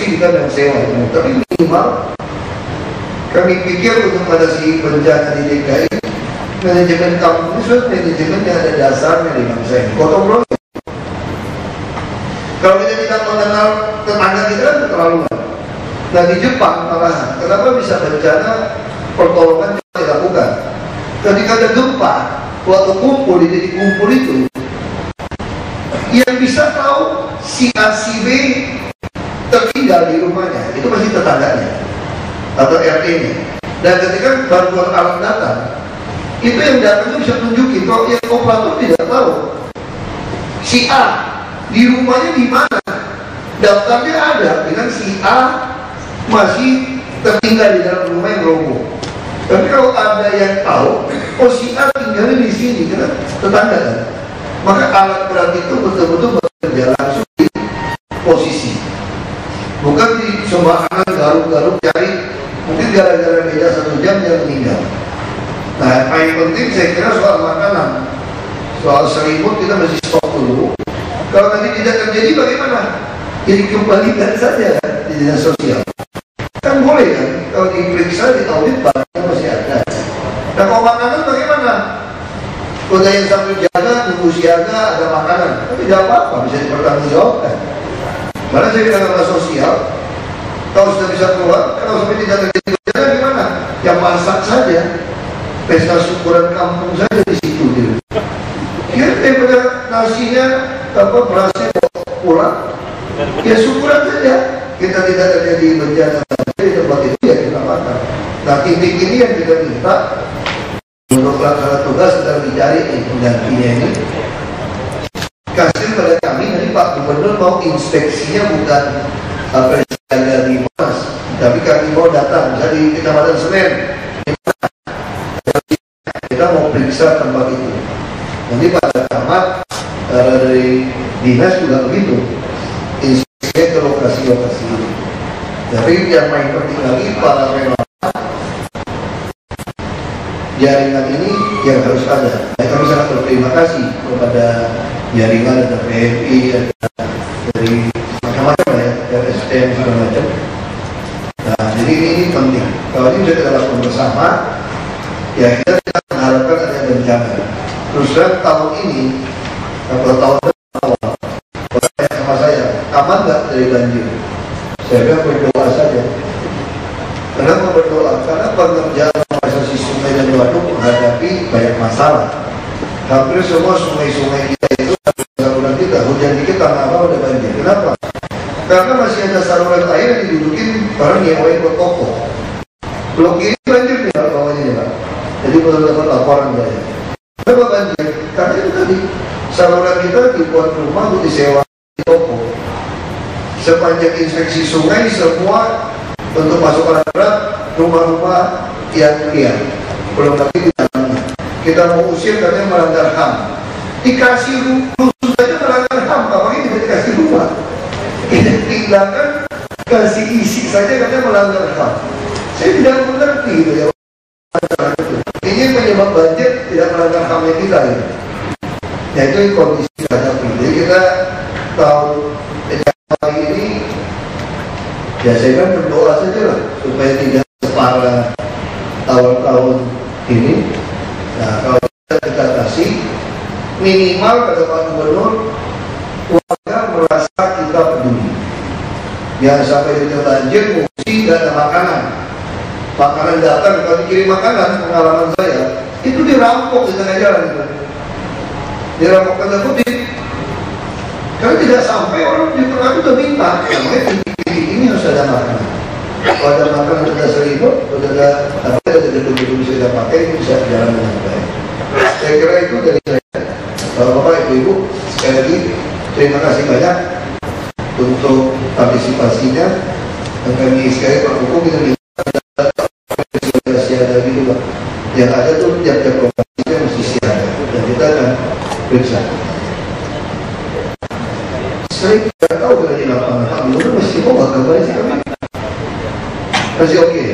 mesti kita yang sewa. Tapi minimal kami pikir untuk mengatasi bencana di DKI, manajemen kampung itu sudah manajemen yang ada dasarnya di bangsa ini. Gotong royong. Kalau kita tidak mengenal tetangga kita kan keterlaluan. Nah di Jepang malahan, kenapa bisa bencana pertolongan tidak dilakukan? Ketika ada gempa, waktu kumpul di titik kumpul itu, yang bisa tahu si A si B tertinggal di rumahnya, itu pasti tetangganya atau RT-nya. Dan ketika bantuan alat datang, itu yang datang itu bisa tunjukin kalau yang operator tidak tahu si A di rumahnya di mana, daftarnya ada dengan si A masih tertinggal di dalam rumah yang roboh. Tapi kalau ada yang tahu, oh si A tinggalnya di sini karena tetangga kan, maka alat berat itu betul-betul bekerja langsung di posisi, bukan di sembarangan garuk-garuk cari. Mungkin gara-gara beda 1 jam dia meninggal. Nah, paling penting saya kira soal makanan, soal selimut kita mesti stok dulu. Kalau nanti tidak terjadi bagaimana? Jadi kembalikan saja di dinas sosial. Kan boleh kan? Kalau diperiksa, diaudit barangnya masih ada. Nah, kalau makanan bagaimana? Kalau yang satu jaga, tunggu siaga, ada makanan, tapi tidak apa-apa, bisa dipertanggungjawabkan. Mana saya bilang karena sosial, kalau sudah bisa keluar, kalau sampai tidak terjadi bencana gimana? Yang masak saja, pesta syukuran kampung saja di situ gitu. Ya daripada nasinya berasnya pulang, ya syukuran saja. Kita tidak terjadi bencana di tempat itu ya kita makan. Nah titik ini yang kita minta untuk pelaksana tugas sedang dicari penggantinya ini. Kasih pada kami nanti Pak Gubernur mau inspeksinya bukan presiden di Monas, tapi kami mau datang misalnya di Kecamatan Senen, kita mau periksa tempat itu. Nanti pada camat dari dinas juga begitu, inspeksinya ke lokasi-lokasi itu. Tapi yang paling penting lagi para relawan jaringan ini yang harus ada. Kami sangat berterima kasih kepada jaringan dari PMI, dari macam-macam ya, dari SDM segala macam. Nah, jadi ini penting. Kalau ini bisa kita lakukan bersama, ya kita tidak mengharapkan ada bencana. Terus tahun ini, atau tahun awal, orang sama saya, aman nggak dari banjir? Saya bilang berdoa saja. Kenapa berdoa? Karena pengerjaan asasi sungai dan waduk menghadapi banyak masalah. Hampir semua sungai-sungai kita itu, saluran kita, hujan dikit tanah apa udah banjir. Kenapa? Karena masih ada saluran air yang didudukin orang nyewain buat toko. Blok kiri banjir nih bawahnya ya Pak. Jadi perlu dapat laporan saya. Kenapa banjir? Karena itu tadi saluran kita dibuat rumah untuk disewa di toko. Sepanjang inspeksi sungai semua untuk masuk alat berat rumah-rumah yang liar. Belum lagi di tanahnya. Kita mau usir katanya melanggar HAM. Dikasih rusun saja melanggar HAM, apalagi tidak dikasih rumah. Kita tinggalkan, kasih isi saja katanya melanggar HAM. Saya tidak mengerti gitu ya. Ini penyebab banjir tidak melanggar HAM-nya kita ya. Ya itu kondisi hadapi. Jadi kita tahun ini ya saya kan berdoa saja lah supaya tidak separah tahun-tahun ini. Nah kalau kita kasih minimal kata Pak Gubernur, warga merasa kita peduli. Jangan sampai kita banjir, mesti tidak ada makanan. Makanan datang, kalau dikirim makanan, pengalaman saya itu dirampok di tengah jalan itu. Dirampok tanda kutip. Karena tidak sampai orang di tengah itu udah minta, namanya ini harus ada makanan. Kalau ada makanan, ada selimut, ada gedung-gedung bisa pakai, ini bisa jalan dengan baik. Saya kira itu dari saya. Bapak, Ibu, sekali lagi terima kasih banyak untuk partisipasinya. Dan kami sekali Pak Hukum kita minta siaga gitu Pak. Yang ada tuh tiap-tiap lokasinya mesti siaga dan kita akan periksa. Saya tidak tahu kalau di lapangan Pak Gubernur mesti mau nggak kembali sih kami masih oke.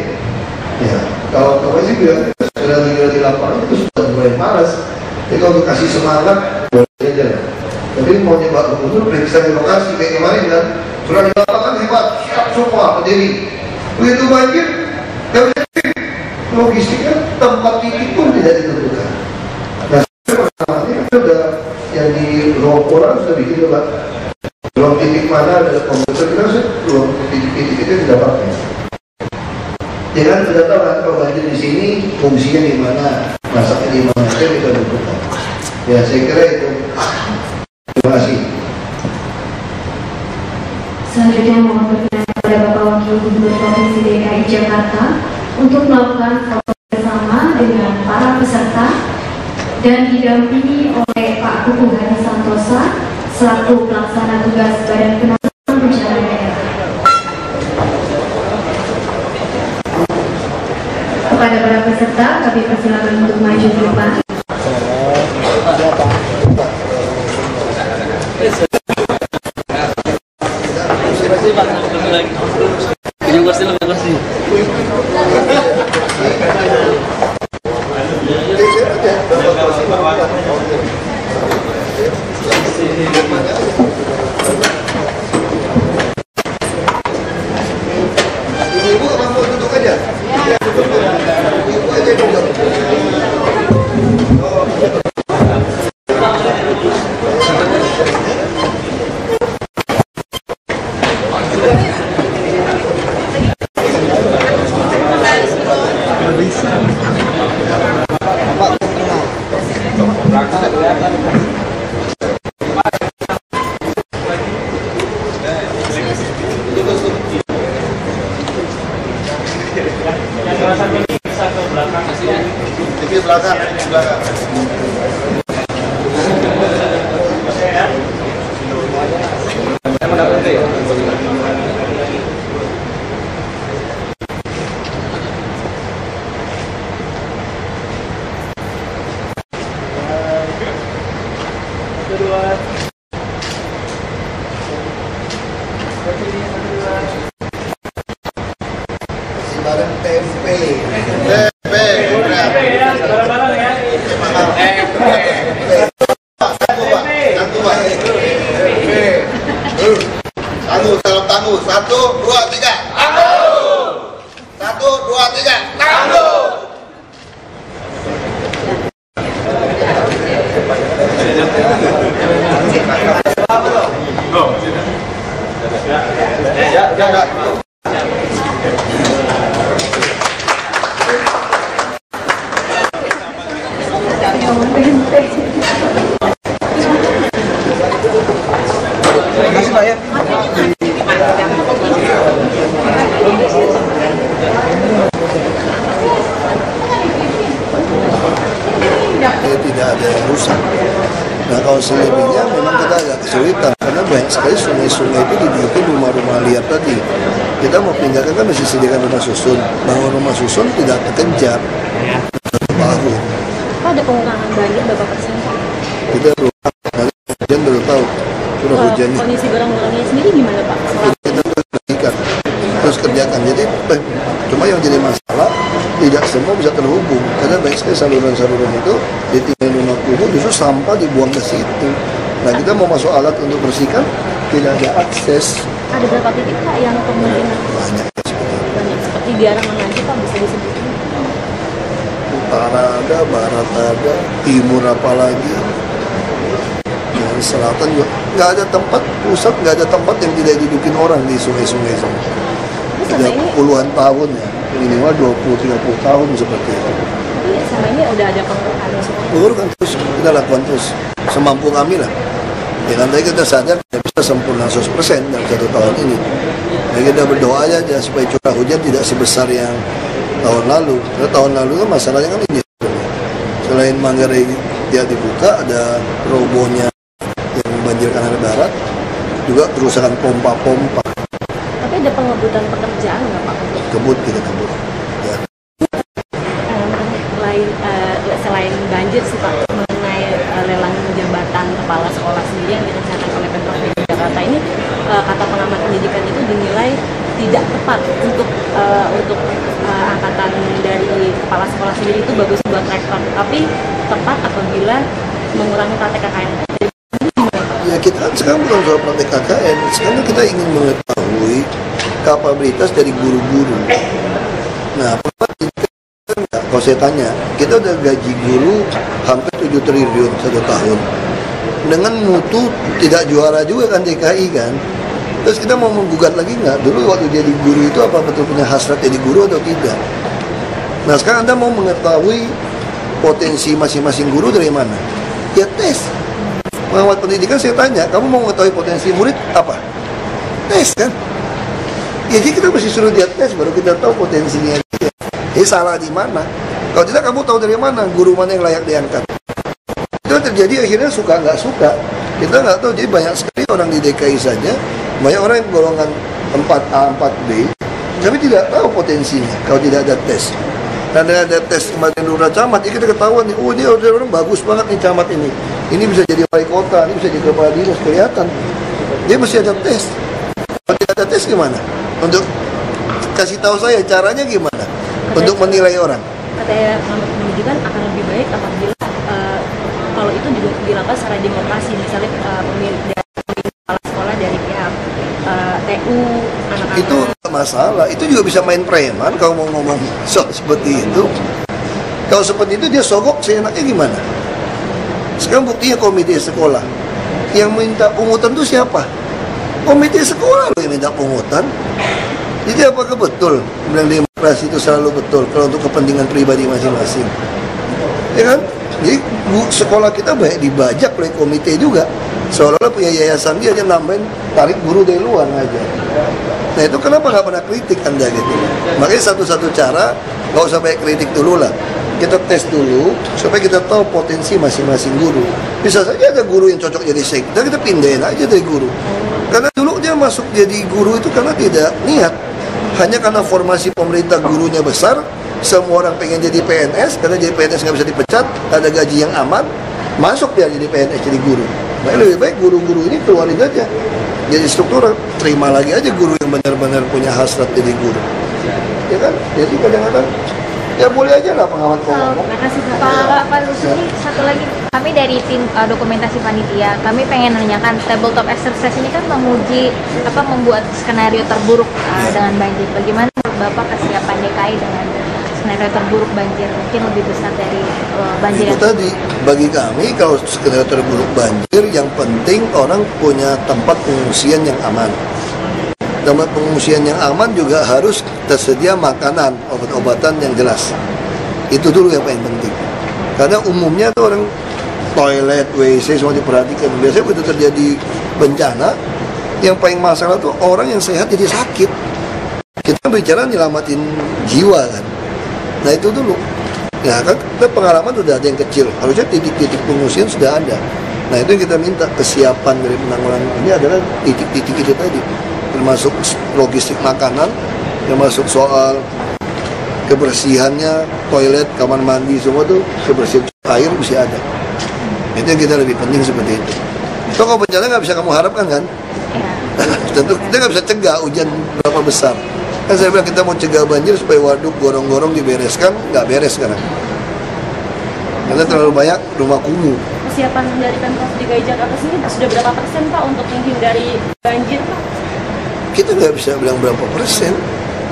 Ya kalau kembali sih bilang sudah tinggal di lapangan itu sudah mulai malas. Jadi kalau untuk kasih semangat boleh aja. Tapi mau Pak Gubernur periksa di lokasi kayak kemarin kan Sudah di lapangan hebat, siap semua berdiri. Begitu banjir, nggak bisa logistiknya tempat titik pun tidak ditentukan. Nah, pertama ini sudah yang di ruang orang sudah bikin Pak. Ruang titik mana ada komputer kita sih, ruang titik itu tidak pakai. Jangan sudah tahu kan kalau banjir di sini fungsinya di mana, masaknya di mana, kita bisa tentukan. Ya saya kira itu. Terima kasih. Selanjutnya mohon berkenan kepada Bapak Wakil Gubernur Provinsi DKI Jakarta untuk melakukan foto bersama dengan para peserta dan didampingi oleh Pak Kuku Hadi Santosa selaku pelaksana tugas Badan Penanggulangan Bencana Daerah. Kepada para peserta, kami persilakan untuk maju ke depan. Ibu mau duduk aja? Ibu aja duduk. Belakang. Bareng tempe. Salam tangguh. 1, 2, 3. Tangguh. 1, 2, 3. Tangguh. Tidak ada yang rusak. Nah kalau selebihnya memang kita agak kesulitan karena banyak sekali sungai-sungai itu diduduki rumah-rumah liar tadi. Kita mau pindahkan kan mesti sediakan rumah susun. Bangun rumah susun tidak kekejar. Baru. Apa ada pengurangan banjir Bapak Presiden? Kita hujan baru tahu. Curah hujan. Kondisi barang-barangnya sendiri gimana Pak? Kita perhatikan, terus kerjakan. Jadi cuma yang jadi masalah tidak semua bisa terhubung karena banyak sekali saluran-saluran itu ditinggal rumah kumuh justru sampah dibuang ke situ. Nah kita mau masuk alat untuk bersihkan tidak ada akses. Ada berapa titik Pak yang kemungkinan? Banyak ya sebenarnya. Banyak seperti di arah mana aja Pak bisa disebutkan? Utara ada, barat ada, timur apa lagi. Dari selatan juga nggak ada tempat pusat, nggak ada tempat yang tidak didudukin orang di sungai-sungai itu. Sudah puluhan tahun ya, minimal 20-30 tahun seperti itu. Tapi selama ini udah ada pengurangan semua. Pengurangan terus, kita lakukan terus semampu kami lah. Ya nanti kita sadar tidak bisa sempurna 100% dalam 1 tahun ini. Ya kita berdoa aja supaya curah hujan tidak sebesar yang tahun lalu. Karena tahun lalu kan masalahnya kan ini. Selain Manggarai dia dibuka, ada robohnya yang banjir kanal barat, juga kerusakan pompa-pompa. Tapi ada pengebutan pekerjaan nggak Pak? Kebut kita kebut. Ya. Selain banjir sih Pak, mengenai lelang jabatan kepala sekolah sendiri yang direncanakan oleh Pemprov DKI Jakarta ini, kata pengamat pendidikan itu dinilai tidak tepat untuk angkatan dari kepala sekolah sendiri. Itu bagus buat rektor, tapi tepat apabila mengurangi praktek KKN. Ya kita kan sekarang bukan soal praktek KKN, sekarang kita ingin mengetahui kapabilitas dari guru-guru. Nah, kalau saya tanya, kita udah gaji guru hampir 7 triliun 1 tahun. Dengan mutu tidak juara juga kan DKI kan. Terus kita mau menggugat lagi nggak? Dulu waktu jadi guru itu apa betul punya hasrat jadi guru atau tidak? Nah sekarang Anda mau mengetahui potensi masing-masing guru dari mana? Ya tes. Pengamat pendidikan saya tanya, kamu mau mengetahui potensi murid apa? Tes kan? Ya, jadi kita mesti suruh dia tes baru kita tahu potensinya dia. Salah di mana? Kalau tidak kamu tahu dari mana guru mana yang layak diangkat? Itu terjadi akhirnya suka nggak suka. Kita nggak tahu. Jadi banyak sekali orang di DKI saja, banyak orang yang golongan 4A, 4B, tapi tidak tahu potensinya kalau tidak ada tes. Dan dengan ada tes kemarin lurah camat, ya kita ketahuan nih, oh dia orang bagus banget nih camat ini. Ini bisa jadi wali kota, ini bisa jadi kepala dinas, kelihatan. Dia mesti ada tes. Kalau tidak ada tes gimana? Untuk kasih tahu saya caranya gimana? Untuk menilai orang. Katanya pengamat pendidikan akan lebih baik apabila kalau itu juga dilakukan secara demokrasi, misalnya pemilih kepala sekolah dari pihak TU, anak-anak. Itu masalah, itu juga bisa main preman kalau mau ngomong soal seperti itu. Kalau seperti itu dia sogok seenaknya gimana? Sekarang buktinya komite sekolah yang minta pungutan itu siapa? Komite sekolah loh yang minta pungutan. Jadi apakah betul bilang demokrasi itu selalu betul kalau untuk kepentingan pribadi masing-masing? Ya kan? Jadi sekolah kita banyak dibajak oleh komite juga. Seolah-olah punya yayasan dia nambahin tarik guru dari luar aja. Nah itu kenapa nggak pernah kritik Anda gitu? Makanya satu-satu cara nggak usah banyak kritik dulu lah. Kita tes dulu supaya kita tahu potensi masing-masing guru. Bisa saja ada guru yang cocok jadi sekda, kita pindahin aja dari guru. Karena dulu dia masuk jadi guru itu karena tidak niat. Hanya karena formasi pemerintah gurunya besar, semua orang pengen jadi PNS, karena jadi PNS nggak bisa dipecat, ada gaji yang aman, masuk dia jadi PNS jadi guru. Nah, lebih baik guru-guru ini keluarin aja. Jadi struktur, terima lagi aja guru yang benar-benar punya hasrat jadi guru. Ya kan? Jadi kadang-kadang ya boleh aja lah pengamat ngomong. Makasih Pak Rusli, satu lagi, kami dari tim dokumentasi panitia, kami pengen nanyakan tabletop exercise ini kan menguji membuat skenario terburuk dengan banjir. Bagaimana Bapak kesiapan DKI dengan skenario terburuk banjir mungkin lebih besar dari banjir itu tadi bagi kami kalau skenario terburuk banjir yang penting orang punya tempat pengungsian yang aman. Tempat pengungsian yang aman juga harus tersedia makanan, obat-obatan yang jelas. Itu dulu yang paling penting. Karena umumnya tuh orang toilet, WC semua diperhatikan. Biasanya begitu terjadi bencana, yang paling masalah tuh orang yang sehat jadi sakit. Kita bicara nyelamatin jiwa kan. Nah itu dulu. Ya kan kita pengalaman sudah ada yang kecil. Harusnya titik-titik pengungsian sudah ada. Nah itu yang kita minta kesiapan dari penanggulangan ini adalah titik-titik itu tadi. Termasuk logistik makanan, termasuk soal kebersihannya, toilet, kamar mandi, semua tuh kebersihan air mesti ada. Itu yang kita lebih penting seperti itu. So kalau bencana nggak bisa kamu harapkan kan? Tentu kita nggak bisa cegah hujan berapa besar. Kan saya bilang kita mau cegah banjir supaya waduk gorong-gorong dibereskan, nggak beres sekarang. Karena terlalu banyak rumah kumuh. Kesiapan dari Pemprov DKI Jakarta sendiri sudah berapa persen Pak untuk menghindari banjir Pak? Kita nggak bisa bilang berapa persen.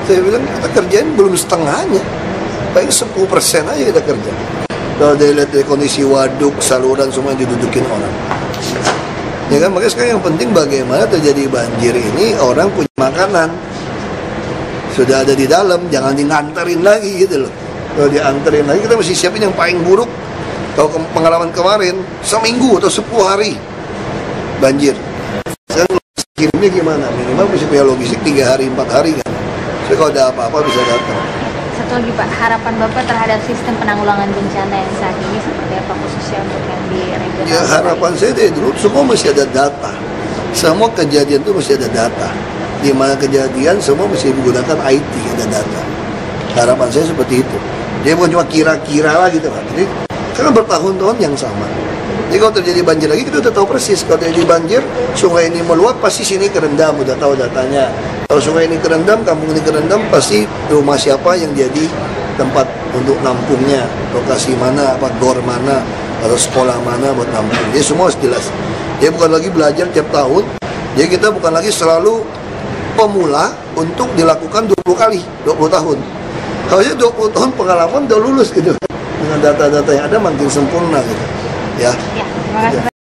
Saya bilang kita kerjain belum setengahnya. Paling 10% aja kita kerja. Kalau dilihat dari kondisi waduk, saluran semua yang didudukin orang. Ya kan, makanya sekarang yang penting bagaimana terjadi banjir ini orang punya makanan. Sudah ada di dalam, jangan diantarin lagi gitu loh. Kalau diantarin lagi kita mesti siapin yang paling buruk. Kalau pengalaman kemarin, seminggu atau 10 hari banjir. Sekarang kirimnya gimana? Minimal mesti punya logistik 3 hari, 4 hari kan. Jadi kalau ada apa-apa bisa datang. Satu lagi Pak, harapan Bapak terhadap sistem penanggulangan bencana yang saat ini seperti apa khususnya untuk yang di regional? Ya harapan saya dari dulu semua mesti ada data. Semua kejadian itu mesti ada data. Di mana kejadian semua mesti menggunakan IT, ada data. Harapan saya seperti itu. Dia bukan cuma kira-kira lah gitu kan. Jadi karena bertahun-tahun yang sama. Jadi kalau terjadi banjir lagi kita udah tahu persis. Kalau terjadi banjir, sungai ini meluap pasti sini kerendam, udah tahu datanya. Kalau sungai ini kerendam, kampung ini kerendam, pasti rumah siapa yang jadi tempat untuk nampungnya, lokasi mana, apa gor mana, atau sekolah mana buat nampung. Jadi semua harus jelas. Dia bukan lagi belajar tiap tahun. Jadi kita bukan lagi selalu pemula untuk dilakukan 20 kali, 20 tahun. Harusnya 20 tahun pengalaman udah lulus gitu. Dengan data-data yang ada makin sempurna gitu. Ya. Ya, terima kasih.